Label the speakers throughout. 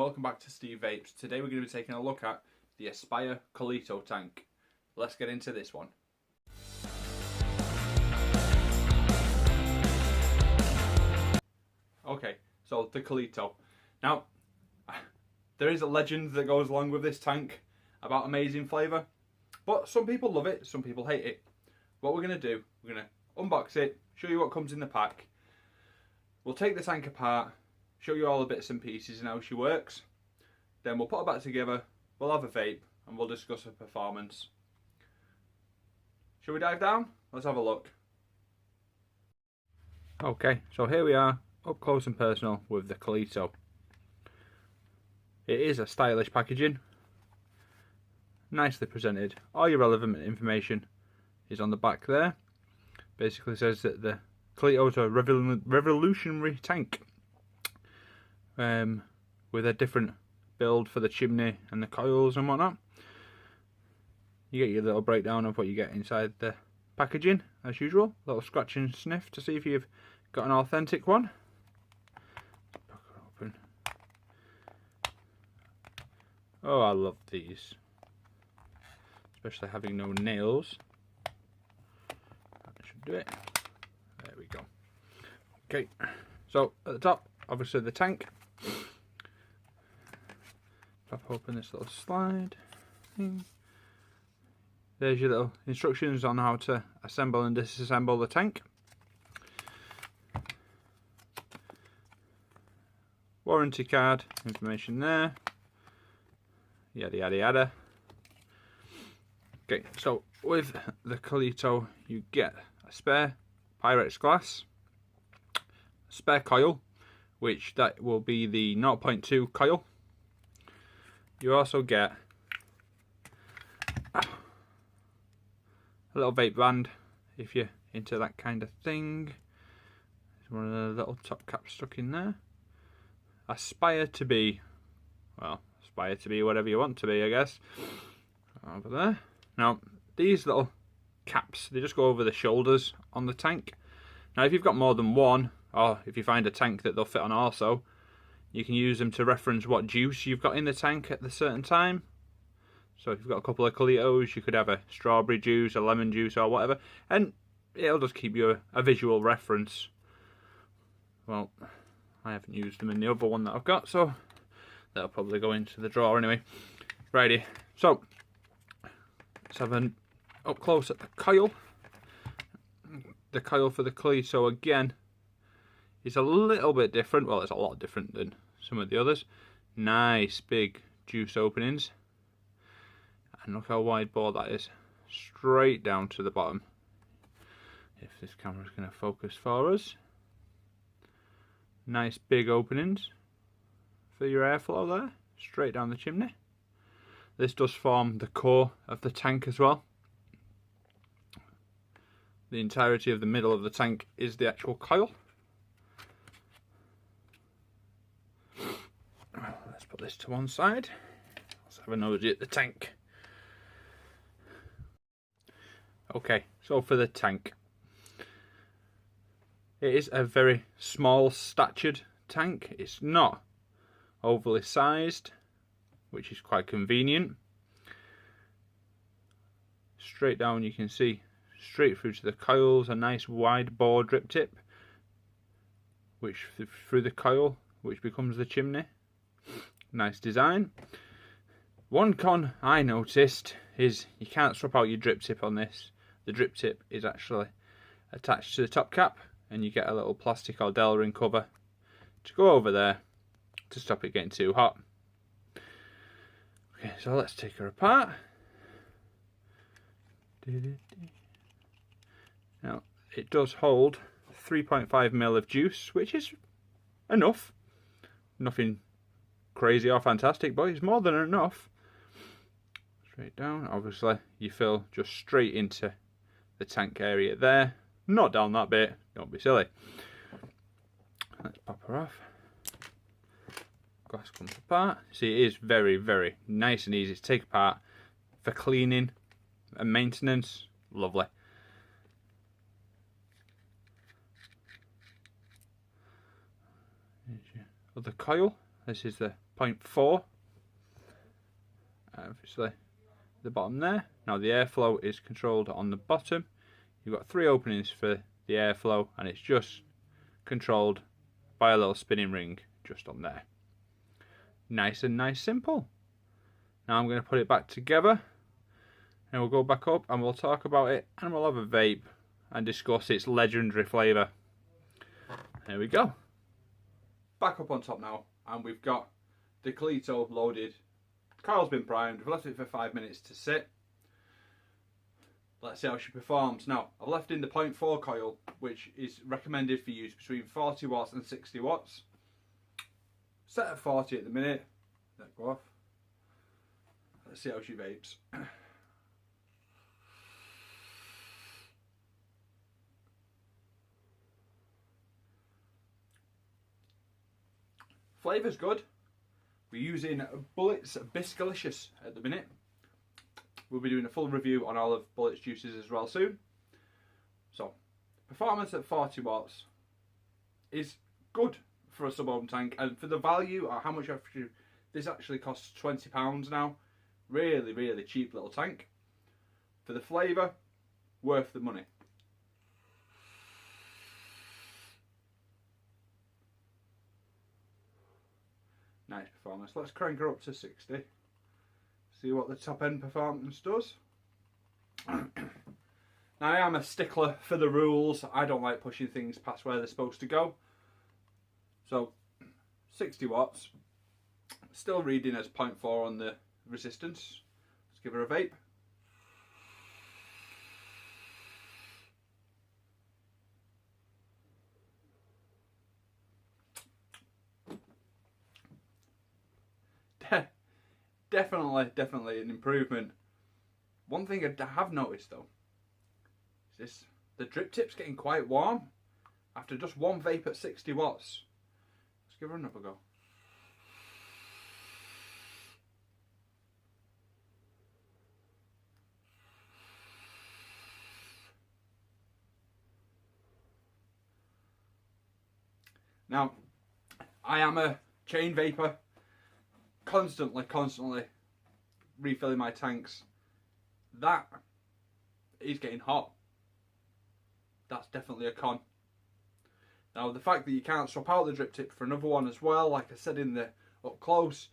Speaker 1: welcome back to Steve Vapes. Today we're going to be taking a look at the Aspire Colito tank. Let's get into this one. Okay, so the Colito. Now, there is a legend that goes along with this tank about amazing flavour, but some people love it, some people hate it. What we're going to do, we're going to unbox it, show you what comes in the pack. We'll take the tank apart, show you all the bits and pieces and how she works. Then we'll put it back together, we'll have a vape, and we'll discuss her performance. Shall we dive down? Let's have a look. Okay, so here we are, up close and personal with the Colito. It is a stylish packaging, nicely presented. All your relevant information is on the back there. Basically says that the Colito is a revolutionary tank with a different build for the chimney and the coils and whatnot. You get your little breakdown of what you get inside the packaging as usual. Little scratch and sniff to see if you've got an authentic one. Pop it open. Oh, I love these, especially having no nails. That should do it. There we go. Okay, so at the top, obviously the tank. Pop open this little slide thing. There's your little instructions on how to assemble and disassemble the tank. Warranty card, information there. Yada yada yada. Okay, so with the Colito you get a spare Pyrex glass, a spare coil, which that will be the 0.2 coil. You also get a little vape band if you're into that kind of thing. There's one of the little top caps stuck in there. Aspire to be, well, aspire to be whatever you want to be, I guess. Over there. Now, these little caps, they just go over the shoulders on the tank. Now, if you've got more than one, or if you find a tank that they'll fit on also, you can use them to reference what juice you've got in the tank at a certain time. So if you've got a couple of Colitos, you could have a strawberry juice, a lemon juice, or whatever, and it'll just keep you a visual reference. Well, I haven't used them in the other one that I've got, so that'll probably go into the drawer anyway. Righty, so let's have an up close at the coil. The coil for the Colito again is a little bit different. Well, it's a lot different than some of the others. Nice big juice openings. And look how wide bore that is. Straight down to the bottom. If this camera's going to focus for us. Nice big openings for your airflow there. Straight down the chimney. This does form the core of the tank as well. The entirety of the middle of the tank is the actual coil. Let's put this to one side. Let's have a nosy at the tank. Okay, so for the tank. It is a very small statured tank. It's not overly sized, which is quite convenient. Straight down you can see straight through to the coils, a nice wide bore drip tip, which through the coil, which becomes the chimney. Nice design. One con I noticed is you can't swap out your drip tip on this. The drip tip is actually attached to the top cap, and you get a little plastic or Delrin cover to go over there to stop it getting too hot. Okay, so let's take her apart. Now, it does hold 3.5 ml of juice, which is enough. Nothing crazy or fantastic, but it's more than enough. Straight down, obviously, you fill just straight into the tank area there. Not down that bit, don't be silly. Let's pop her off. Glass comes apart. See, it is very, very nice and easy to take apart for cleaning and maintenance. Lovely. There's your other coil. This is the 0.4. Obviously, the bottom there. Now the airflow is controlled on the bottom. You've got 3 openings for the airflow, and it's just controlled by a little spinning ring just on there. Nice and nice simple. Now I'm going to put it back together, and we'll go back up and we'll talk about it, and we'll have a vape and discuss its legendary flavour. There we go. Back up on top now, and we've got the Colito loaded. Coil's been primed. We've left it for 5 minutes to sit. Let's see how she performs. Now, I've left in the 0.4 coil, which is recommended for use between 40 watts and 60 watts. Set at 40 at the minute. Let go off. Let's see how she vapes. Flavour's good. We're using Bullets Biscolicious at the minute. We'll be doing a full review on all of Bullets juices as well soon. So, performance at 40 watts is good for a sub-ohm tank, and for the value, or how much this actually costs £20 now. Really, really cheap little tank. For the flavour, worth the money. Nice performance. Let's crank her up to 60. See what the top end performance does. Now, I am a stickler for the rules. I don't like pushing things past where they're supposed to go. So, 60 watts. Still reading as 0.4 on the resistance. Let's give her a vape. Definitely an improvement. One thing I have noticed though is the drip tip's getting quite warm after just one vape at 60 watts. Let's give her another go. Now, I am a chain vapor. Constantly refilling my tanks. That is getting hot. That's definitely a con. Now, the fact that you can't swap out the drip tip for another one as well, like I said in the up close,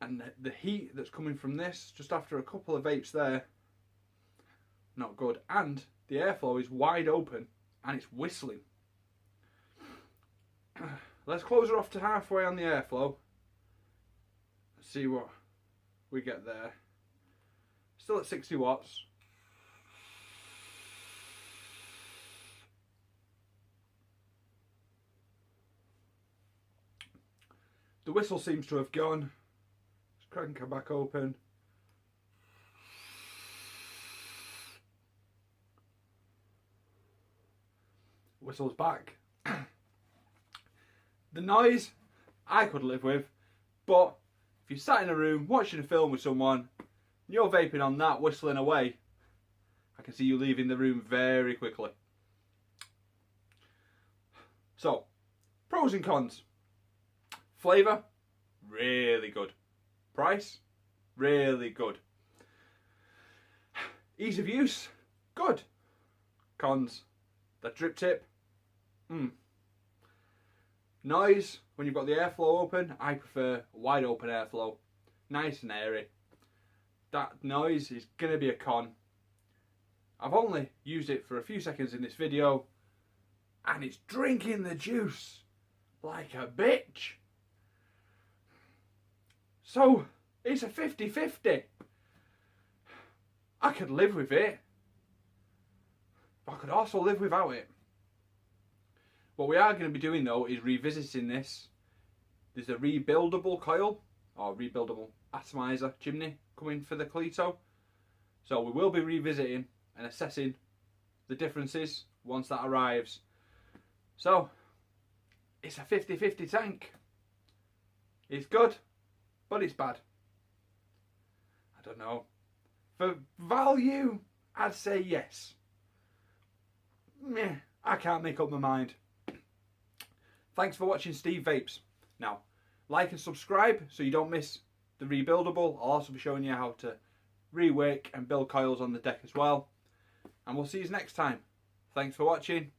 Speaker 1: and the heat that's coming from this just after a couple of vapes there, not good. And the airflow is wide open and it's whistling. Let's close her off to halfway on the airflow. See what we get there. Still at 60 watts. The whistle seems to have gone. Let's crank her back open. Whistle's back. The noise I could live with, but if you sat in a room watching a film with someone and you're vaping on that, whistling away, I can see you leaving the room very quickly. So, pros and cons. Flavour, really good. Price, really good. Ease of use, good. Cons, the drip tip, Noise, when you've got the airflow open, I prefer wide open airflow. Nice and airy. That noise is going to be a con. I've only used it for a few seconds in this video, and it's drinking the juice like a bitch. So, it's a 50-50. I could live with it, but I could also live without it. What we are going to be doing though is revisiting this. There's a rebuildable coil or rebuildable atomizer chimney coming for the Colito. So we will be revisiting and assessing the differences once that arrives. So it's a 50-50 tank. It's good, but it's bad. I don't know. For value, I'd say yes. Meh, I can't make up my mind. Thanks for watching Steve Vapes. Now, Like and subscribe so you don't miss the rebuildable. I'll also be showing you how to rewake and build coils on the deck as well. And we'll see you next time. Thanks for watching.